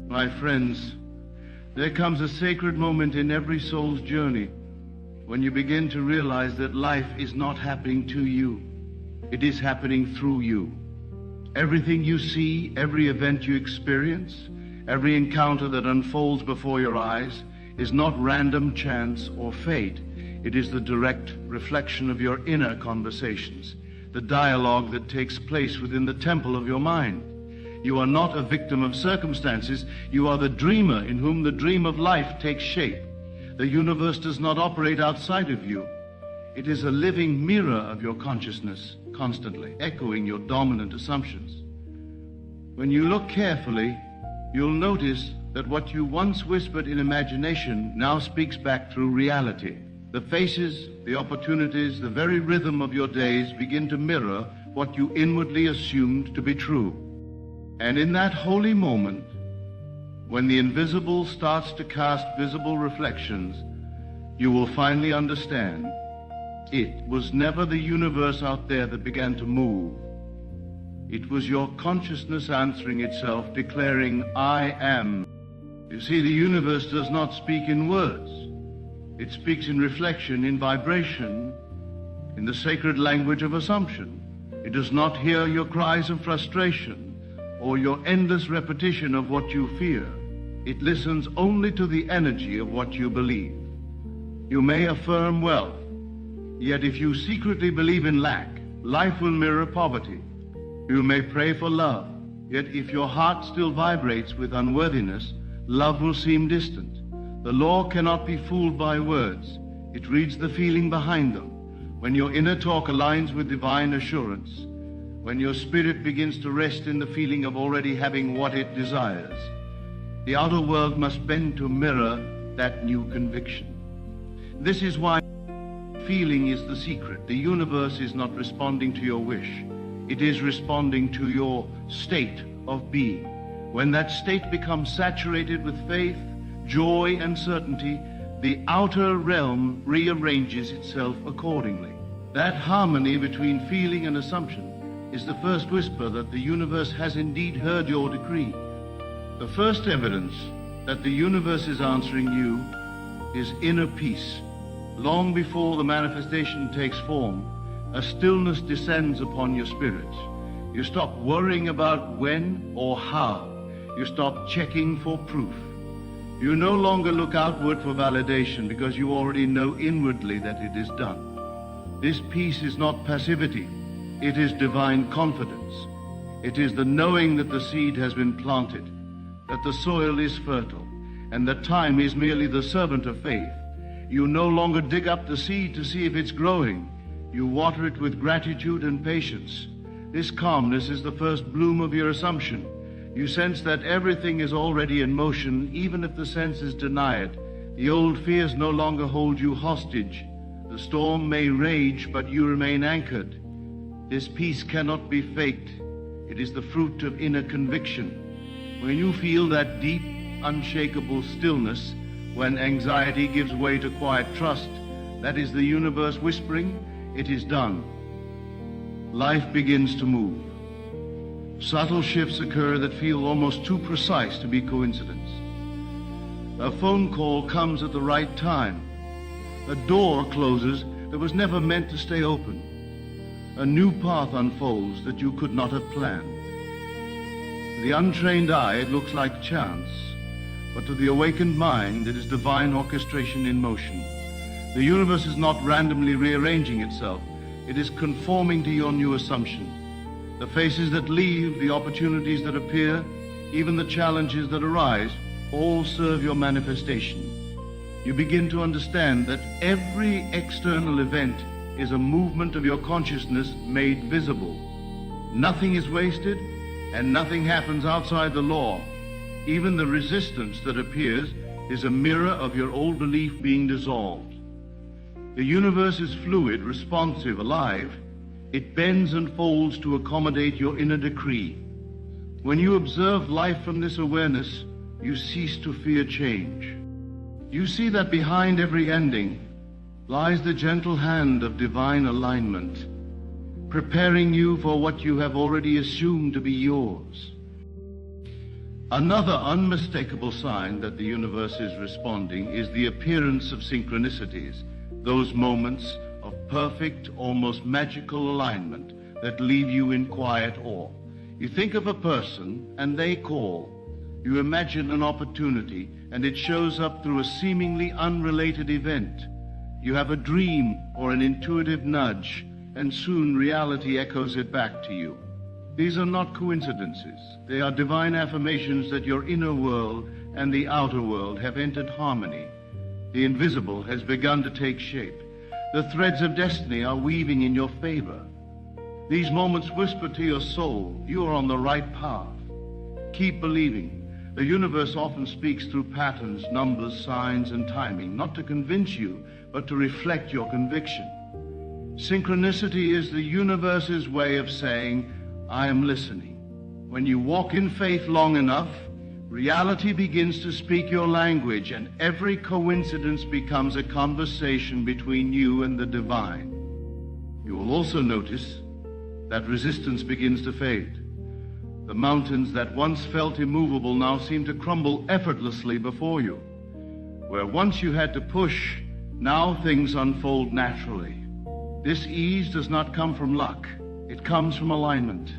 My friends, there comes a sacred moment in every soul's journey when you begin to realize that life is not happening to you. It is happening through you. Everything you see, every event you experience, every encounter that unfolds before your eyes is not random chance or fate. It is the direct reflection of your inner conversations, the dialogue that takes place within the temple of your mind. You are not a victim of circumstances. You are the dreamer in whom the dream of life takes shape. The universe does not operate outside of you. It is a living mirror of your consciousness, constantly echoing your dominant assumptions. When you look carefully, you'll notice that what you once whispered in imagination now speaks back through reality. The faces, the opportunities, the very rhythm of your days begin to mirror what you inwardly assumed to be true. And in that holy moment, when the invisible starts to cast visible reflections, you will finally understand it was never the universe out there that began to move. It was your consciousness answering itself, declaring, I am. You see, the universe does not speak in words. It speaks in reflection, in vibration, in the sacred language of assumption. It does not hear your cries of frustration or your endless repetition of what you fear. It listens only to the energy of what you believe. You may affirm wealth, yet if you secretly believe in lack, life will mirror poverty. You may pray for love, yet if your heart still vibrates with unworthiness, love will seem distant. The law cannot be fooled by words. It reads the feeling behind them. When your inner talk aligns with divine assurance, when your spirit begins to rest in the feeling of already having what it desires, the outer world must bend to mirror that new conviction. This is why feeling is the secret. The universe is not responding to your wish. It is responding to your state of being. When that state becomes saturated with faith, joy, and certainty, the outer realm rearranges itself accordingly. That harmony between feeling and assumption is the first whisper that the universe has indeed heard your decree. The first evidence that the universe is answering you is inner peace. Long before the manifestation takes form, a stillness descends upon your spirit. You stop worrying about when or how. You stop checking for proof. You no longer look outward for validation because you already know inwardly that it is done. This peace is not passivity. It is divine confidence. It is the knowing that the seed has been planted, that the soil is fertile, and that time is merely the servant of faith. You no longer dig up the seed to see if it's growing. You water it with gratitude and patience. This calmness is the first bloom of your assumption. You sense that everything is already in motion, even if the senses deny it. The old fears no longer hold you hostage. The storm may rage, but you remain anchored. This peace cannot be faked. It is the fruit of inner conviction. When you feel that deep, unshakable stillness, when anxiety gives way to quiet trust, that is the universe whispering, it is done. Life begins to move. Subtle shifts occur that feel almost too precise to be coincidence. A phone call comes at the right time. A door closes that was never meant to stay open. A new path unfolds that you could not have planned. To the untrained eye, it looks like chance, but to the awakened mind, it is divine orchestration in motion. The universe is not randomly rearranging itself. It is conforming to your new assumption. The faces that leave, the opportunities that appear, even the challenges that arise, all serve your manifestation. You begin to understand that every external event is a movement of your consciousness made visible. Nothing is wasted, and nothing happens outside the law. Even the resistance that appears is a mirror of your old belief being dissolved. The universe is fluid, responsive, alive. It bends and folds to accommodate your inner decree. When you observe life from this awareness, you cease to fear change. You see that behind every ending lies the gentle hand of divine alignment, preparing you for what you have already assumed to be yours. Another unmistakable sign that the universe is responding is the appearance of synchronicities, those moments of perfect, almost magical alignment that leave you in quiet awe. You think of a person and they call. You imagine an opportunity and it shows up through a seemingly unrelated event. You have a dream or an intuitive nudge, and soon reality echoes it back to you. These are not coincidences. They are divine affirmations that your inner world and the outer world have entered harmony. The invisible has begun to take shape. The threads of destiny are weaving in your favor. These moments whisper to your soul, you are on the right path. Keep believing. The universe often speaks through patterns, numbers, signs, and timing, not to convince you, but to reflect your conviction. Synchronicity is the universe's way of saying, I am listening. When you walk in faith long enough, reality begins to speak your language, and every coincidence becomes a conversation between you and the divine. You will also notice that resistance begins to fade. The mountains that once felt immovable now seem to crumble effortlessly before you. Where once you had to push, now things unfold naturally. This ease does not come from luck. It comes from alignment.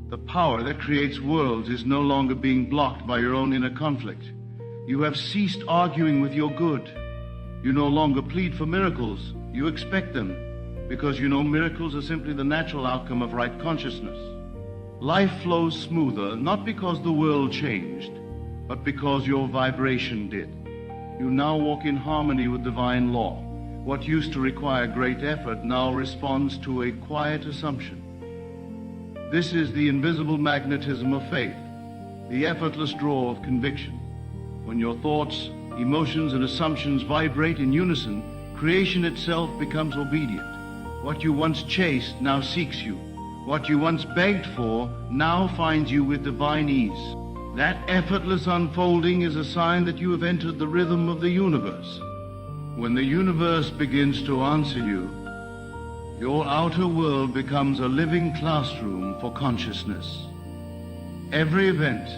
The power that creates worlds is no longer being blocked by your own inner conflict. You have ceased arguing with your good. You no longer plead for miracles. You expect them, because you know miracles are simply the natural outcome of right consciousness. Life flows smoother, not because the world changed, but because your vibration did. You now walk in harmony with divine law. What used to require great effort now responds to a quiet assumption. This is the invisible magnetism of faith, the effortless draw of conviction. When your thoughts, emotions, and assumptions vibrate in unison, creation itself becomes obedient. What you once chased now seeks you. What you once begged for now finds you with divine ease. That effortless unfolding is a sign that you have entered the rhythm of the universe. When the universe begins to answer you, your outer world becomes a living classroom for consciousness. Every event,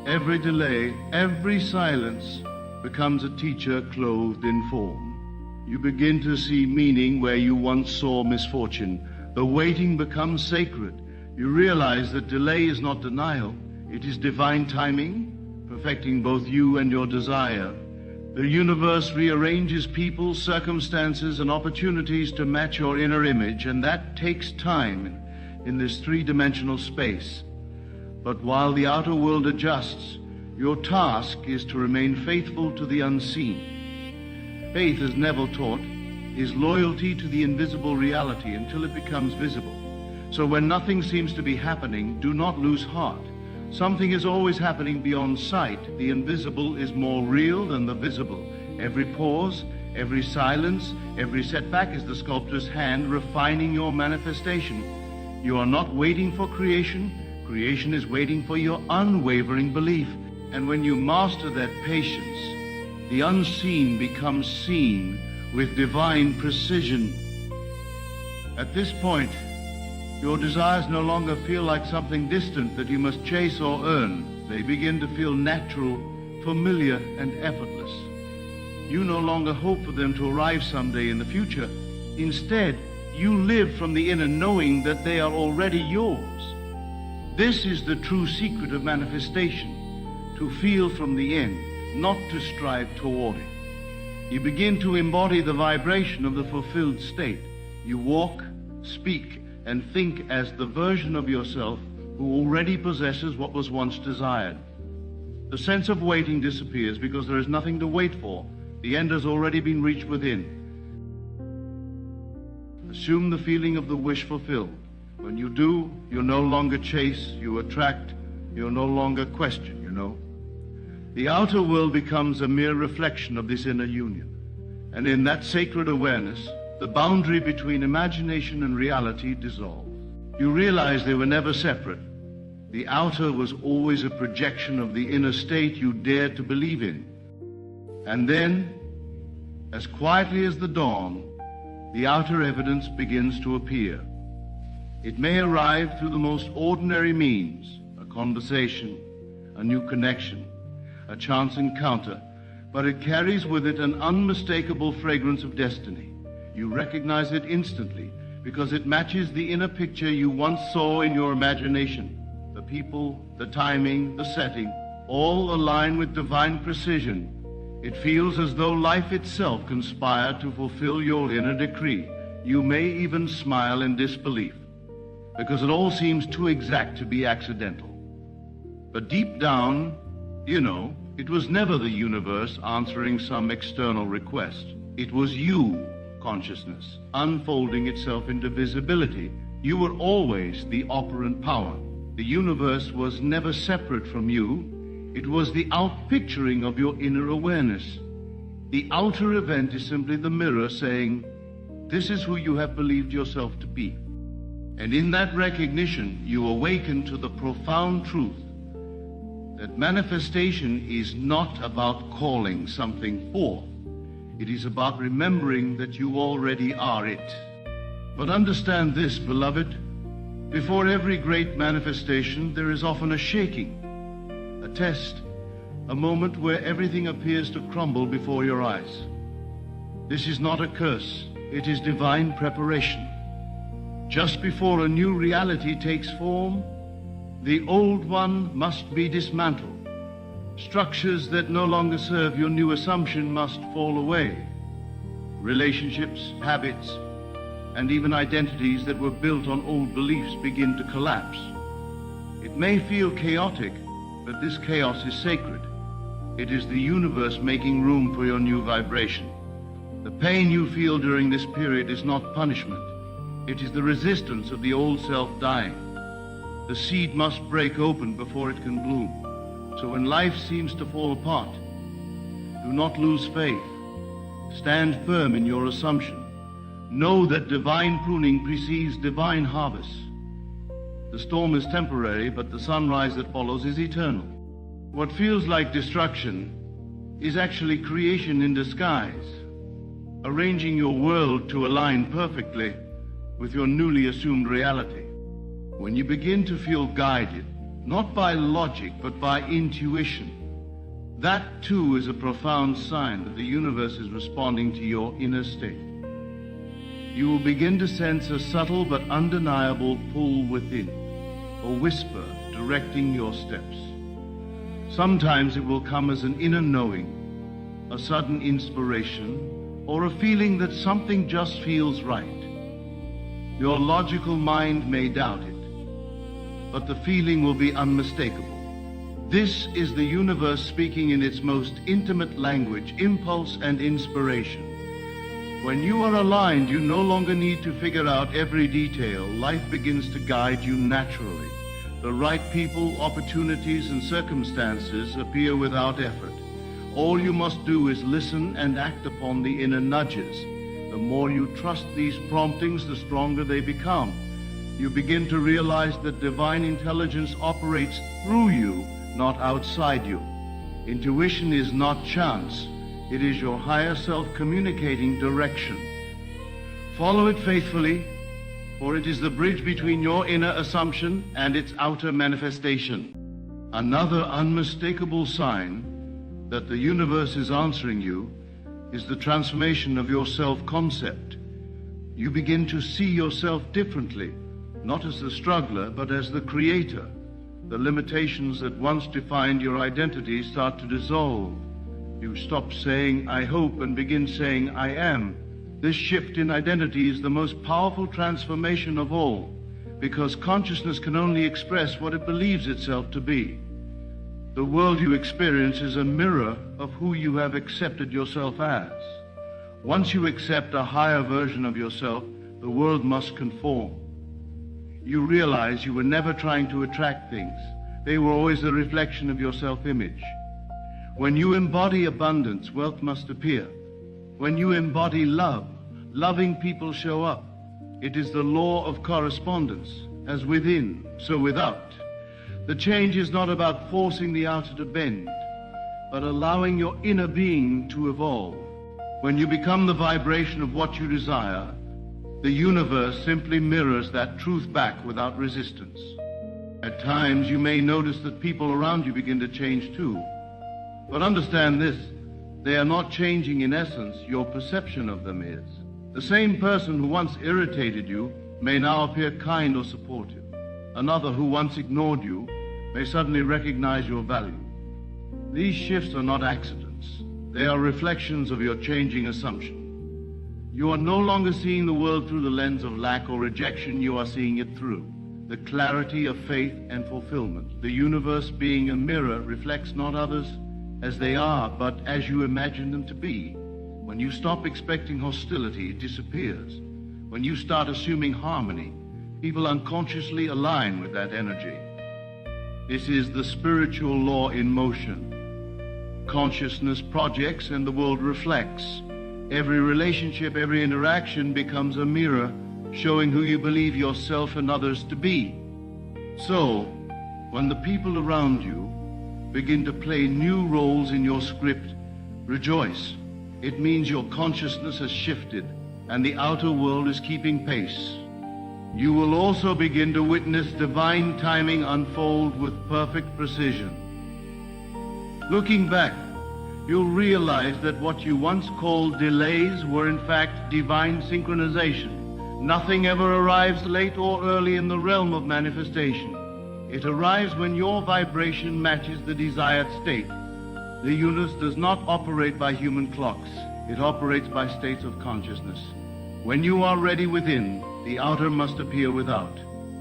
every delay, every silence becomes a teacher clothed in form. You begin to see meaning where you once saw misfortune. The waiting becomes sacred. You realize that delay is not denial. It is divine timing, perfecting both you and your desire. The universe rearranges people, circumstances, and opportunities to match your inner image, and that takes time in this three-dimensional space. But while the outer world adjusts, your task is to remain faithful to the unseen. Faith, as Neville taught, is loyalty to the invisible reality until it becomes visible. So when nothing seems to be happening, do not lose heart. Something is always happening beyond sight. The invisible is more real than the visible. Every pause, every silence, every setback is the sculptor's hand refining your manifestation. You are not waiting for creation. Creation is waiting for your unwavering belief. And when you master that patience, the unseen becomes seen with divine precision. At this point, your desires no longer feel like something distant that you must chase or earn. They begin to feel natural, familiar, and effortless. You no longer hope for them to arrive someday in the future. Instead, you live from the inner knowing that they are already yours. This is the true secret of manifestation, to feel from the end, not to strive toward it. You begin to embody the vibration of the fulfilled state. You walk, speak, and think as the version of yourself who already possesses what was once desired. The sense of waiting disappears because there is nothing to wait for. The end has already been reached within. Assume the feeling of the wish fulfilled. When you do, you no longer chase, you attract, you no longer question, The outer world becomes a mere reflection of this inner union. And in that sacred awareness, the boundary between imagination and reality dissolves. You realize they were never separate. The outer was always a projection of the inner state you dared to believe in. And then, as quietly as the dawn, the outer evidence begins to appear. It may arrive through the most ordinary means, a conversation, a new connection, a chance encounter, but it carries with it an unmistakable fragrance of destiny. You recognize it instantly because it matches the inner picture you once saw in your imagination. The people, the timing, the setting, all align with divine precision. It feels as though life itself conspired to fulfill your inner decree. You may even smile in disbelief, because it all seems too exact to be accidental. But deep down, you know, it was never the universe answering some external request. It was you, consciousness, unfolding itself into visibility. You were always the operant power. The universe was never separate from you. It was the outpicturing of your inner awareness. The outer event is simply the mirror saying, this is who you have believed yourself to be. And in that recognition, you awaken to the profound truth that manifestation is not about calling something forth. It is about remembering that you already are it. But understand this, beloved, before every great manifestation, there is often a shaking, a test, a moment where everything appears to crumble before your eyes. This is not a curse, it is divine preparation. Just before a new reality takes form, the old one must be dismantled. Structures that no longer serve your new assumption must fall away. Relationships, habits, and even identities that were built on old beliefs begin to collapse. It may feel chaotic, but this chaos is sacred. It is the universe making room for your new vibration. The pain you feel during this period is not punishment. It is the resistance of the old self dying. The seed must break open before it can bloom. So when life seems to fall apart, do not lose faith. Stand firm in your assumption. Know that divine pruning precedes divine harvest. The storm is temporary, but the sunrise that follows is eternal. What feels like destruction is actually creation in disguise, arranging your world to align perfectly with your newly assumed reality. When you begin to feel guided, not by logic, but by intuition, that too is a profound sign that the universe is responding to your inner state. You will begin to sense a subtle but undeniable pull within, a whisper directing your steps. Sometimes it will come as an inner knowing, a sudden inspiration, or a feeling that something just feels right. Your logical mind may doubt it, but the feeling will be unmistakable. This is the universe speaking in its most intimate language, impulse and inspiration. When you are aligned, you no longer need to figure out every detail. Life begins to guide you naturally. The right people, opportunities, and circumstances appear without effort. All you must do is listen and act upon the inner nudges. The more you trust these promptings, the stronger they become. You begin to realize that divine intelligence operates through you, not outside you. Intuition is not chance. It is your higher self communicating direction. Follow it faithfully, for it is the bridge between your inner assumption and its outer manifestation. Another unmistakable sign that the universe is answering you is the transformation of your self-concept. You begin to see yourself differently, not as the struggler, but as the creator. The limitations that once defined your identity start to dissolve. You stop saying, I hope, and begin saying, I am. This shift in identity is the most powerful transformation of all, because consciousness can only express what it believes itself to be. The world you experience is a mirror of who you have accepted yourself as. Once you accept a higher version of yourself, the world must conform. You realize you were never trying to attract things. They were always a reflection of your self-image. When you embody abundance, wealth must appear. When you embody love, loving people show up. It is the law of correspondence, as within, so without. The change is not about forcing the outer to bend, but allowing your inner being to evolve. When you become the vibration of what you desire, the universe simply mirrors that truth back without resistance. At times, you may notice that people around you begin to change too. But understand this, they are not changing in essence, your perception of them is. The same person who once irritated you may now appear kind or supportive. Another who once ignored you may suddenly recognize your value. These shifts are not accidents. They are reflections of your changing assumption. You are no longer seeing the world through the lens of lack or rejection, you are seeing it through the clarity of faith and fulfillment. The universe, being a mirror, reflects not others as they are, but as you imagine them to be. When you stop expecting hostility, it disappears. When you start assuming harmony, people unconsciously align with that energy. This is the spiritual law in motion. Consciousness projects and the world reflects. Every relationship, every interaction becomes a mirror showing who you believe yourself and others to be. So, when the people around you begin to play new roles in your script, rejoice. It means your consciousness has shifted and the outer world is keeping pace. You will also begin to witness divine timing unfold with perfect precision. Looking back, you'll realize that what you once called delays were in fact divine synchronization. Nothing ever arrives late or early in the realm of manifestation. It arrives when your vibration matches the desired state. The universe does not operate by human clocks. It operates by states of consciousness. When you are ready within, the outer must appear without.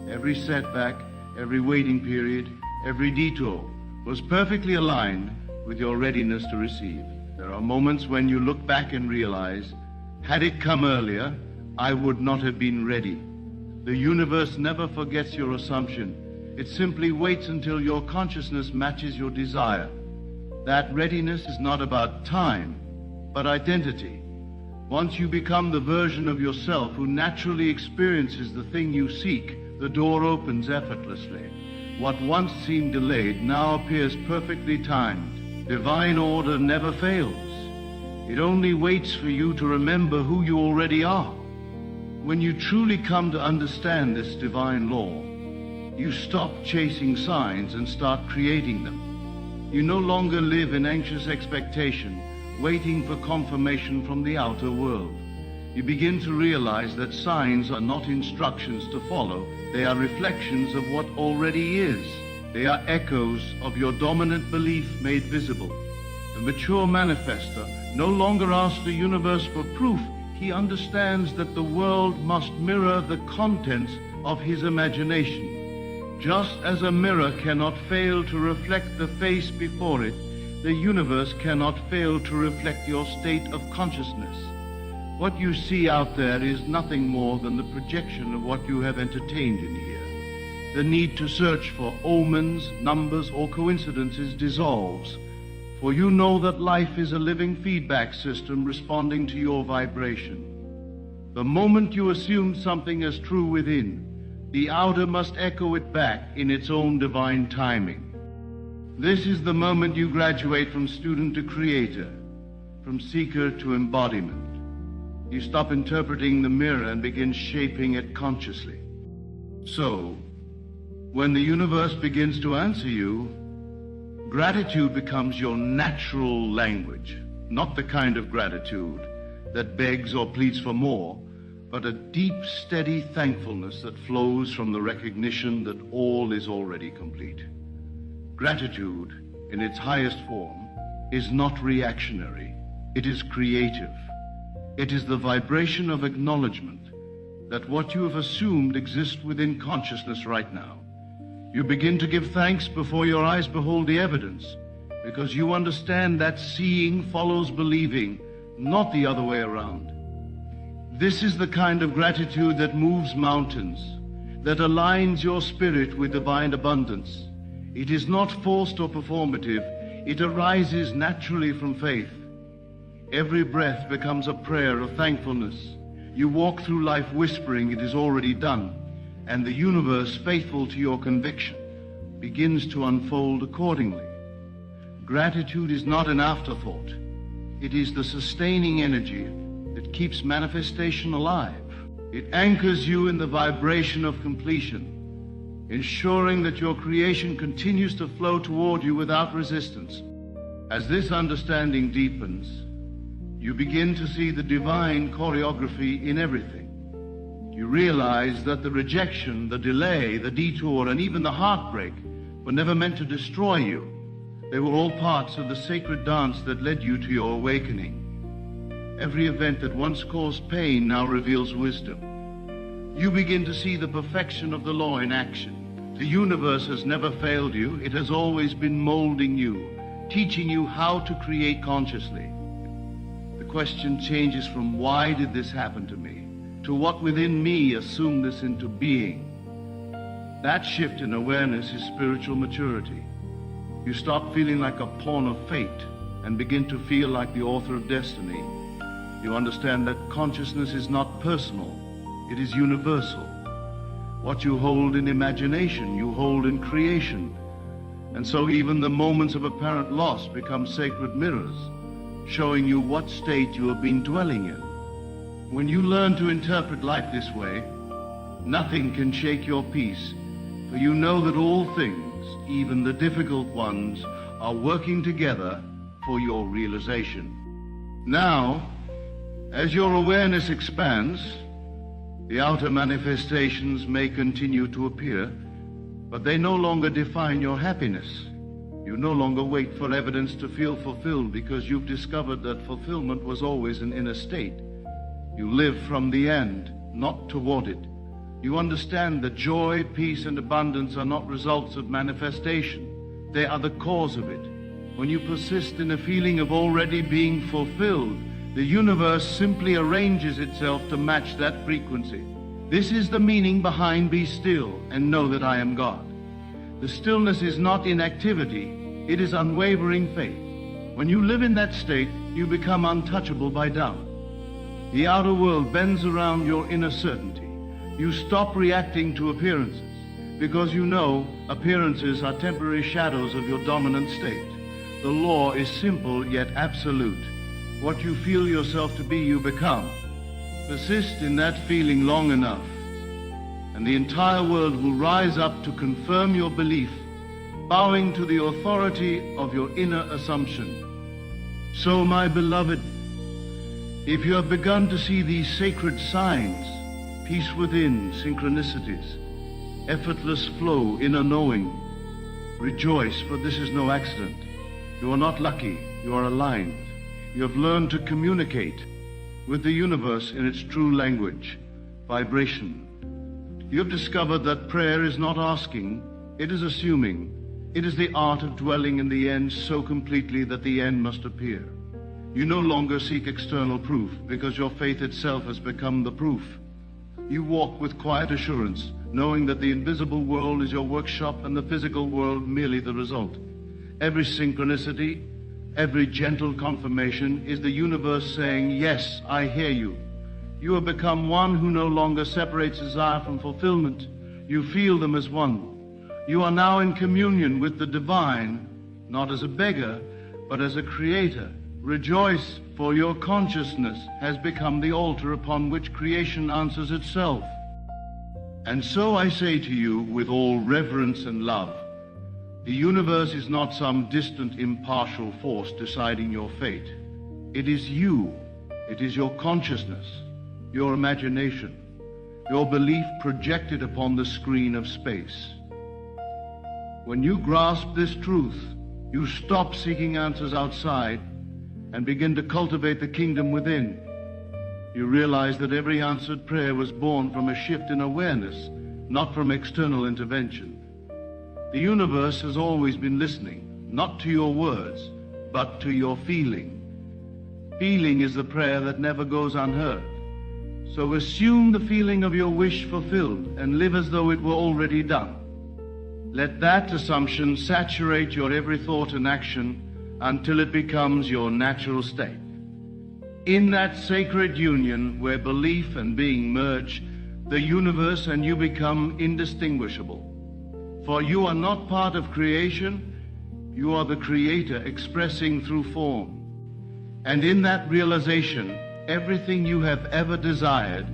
Every setback, every waiting period, every detour was perfectly aligned with your readiness to receive. There are moments when you look back and realize, had it come earlier, I would not have been ready. The universe never forgets your assumption. It simply waits until your consciousness matches your desire. That readiness is not about time, but identity. Once you become the version of yourself who naturally experiences the thing you seek, the door opens effortlessly. What once seemed delayed now appears perfectly timed. Divine order never fails. It only waits for you to remember who you already are. When you truly come to understand this divine law, you stop chasing signs and start creating them. You no longer live in anxious expectation, waiting for confirmation from the outer world. You begin to realize that signs are not instructions to follow. They are reflections of what already is. They are echoes of your dominant belief made visible. The mature manifestor no longer asks the universe for proof. He understands that the world must mirror the contents of his imagination. Just as a mirror cannot fail to reflect the face before it, the universe cannot fail to reflect your state of consciousness. What you see out there is nothing more than the projection of what you have entertained in here. The need to search for omens, numbers, or coincidences dissolves, for you know that life is a living feedback system responding to your vibration. The moment you assume something as true within, the outer must echo it back in its own divine timing. This is the moment you graduate from student to creator, from seeker to embodiment. You stop interpreting the mirror and begin shaping it consciously. So, when the universe begins to answer you, gratitude becomes your natural language, not the kind of gratitude that begs or pleads for more, but a deep, steady thankfulness that flows from the recognition that all is already complete. Gratitude, in its highest form, is not reactionary. It is creative. It is the vibration of acknowledgement that what you have assumed exists within consciousness right now. You begin to give thanks before your eyes behold the evidence, because you understand that seeing follows believing, not the other way around. This is the kind of gratitude that moves mountains, that aligns your spirit with divine abundance. It is not forced or performative. It arises naturally from faith. Every breath becomes a prayer of thankfulness. You walk through life whispering it is already done, and the universe, faithful to your conviction, begins to unfold accordingly. Gratitude is not an afterthought. It is the sustaining energy that keeps manifestation alive. It anchors you in the vibration of completion. ensuring that your creation continues to flow toward you without resistance. As this understanding deepens, you begin to see the divine choreography in everything. You realize that the rejection, the delay, the detour, and even the heartbreak were never meant to destroy you. They were all parts of the sacred dance that led you to your awakening. Every event that once caused pain now reveals wisdom. You begin to see the perfection of the law in action. The universe has never failed you. It has always been molding you, teaching you how to create consciously. The question changes from why did this happen to me, to what within me assumed this into being. That shift in awareness is spiritual maturity. You stop feeling like a pawn of fate and begin to feel like the author of destiny. You understand that consciousness is not personal, it is universal. What you hold in imagination, you hold in creation. And so even the moments of apparent loss become sacred mirrors, showing you what state you have been dwelling in. When you learn to interpret life this way, nothing can shake your peace, for you know that all things, even the difficult ones, are working together for your realization. Now, as your awareness expands, the outer manifestations may continue to appear, but they no longer define your happiness. You no longer wait for evidence to feel fulfilled because you've discovered that fulfillment was always an inner state. You live from the end, not toward it. You understand that joy, peace, and abundance are not results of manifestation. They are the cause of it. When you persist in a feeling of already being fulfilled, the universe simply arranges itself to match that frequency. This is the meaning behind "Be still and know that I am God." The stillness is not inactivity, it is unwavering faith. When you live in that state, you become untouchable by doubt. The outer world bends around your inner certainty. You stop reacting to appearances because you know appearances are temporary shadows of your dominant state. The law is simple yet absolute. What you feel yourself to be, you become. Persist in that feeling long enough, and the entire world will rise up to confirm your belief, bowing to the authority of your inner assumption. So, my beloved, if you have begun to see these sacred signs, peace within, synchronicities, effortless flow, inner knowing, rejoice, for this is no accident. You are not lucky, you are aligned. You have learned to communicate with the universe in its true language, vibration. You have discovered that prayer is not asking, it is assuming. It is the art of dwelling in the end so completely that the end must appear. You no longer seek external proof because your faith itself has become the proof. You walk with quiet assurance, knowing that the invisible world is your workshop and the physical world merely the result. Every synchronicity, every gentle confirmation is the universe saying, "Yes, I hear you." You have become one who no longer separates desire from fulfillment. You feel them as one. You are now in communion with the divine, not as a beggar, but as a creator. Rejoice, for your consciousness has become the altar upon which creation answers itself. And so I say to you with all reverence and love, the universe is not some distant, impartial force deciding your fate. It is you. It is your consciousness, your imagination, your belief projected upon the screen of space. When you grasp this truth, you stop seeking answers outside and begin to cultivate the kingdom within. You realize that every answered prayer was born from a shift in awareness, not from external intervention. The universe has always been listening, not to your words, but to your feeling. Feeling is the prayer that never goes unheard. So assume the feeling of your wish fulfilled and live as though it were already done. Let that assumption saturate your every thought and action until it becomes your natural state. In that sacred union where belief and being merge, the universe and you become indistinguishable. For you are not part of creation, you are the creator expressing through form. And in that realization, everything you have ever desired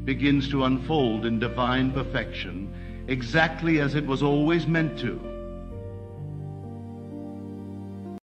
begins to unfold in divine perfection, exactly as it was always meant to.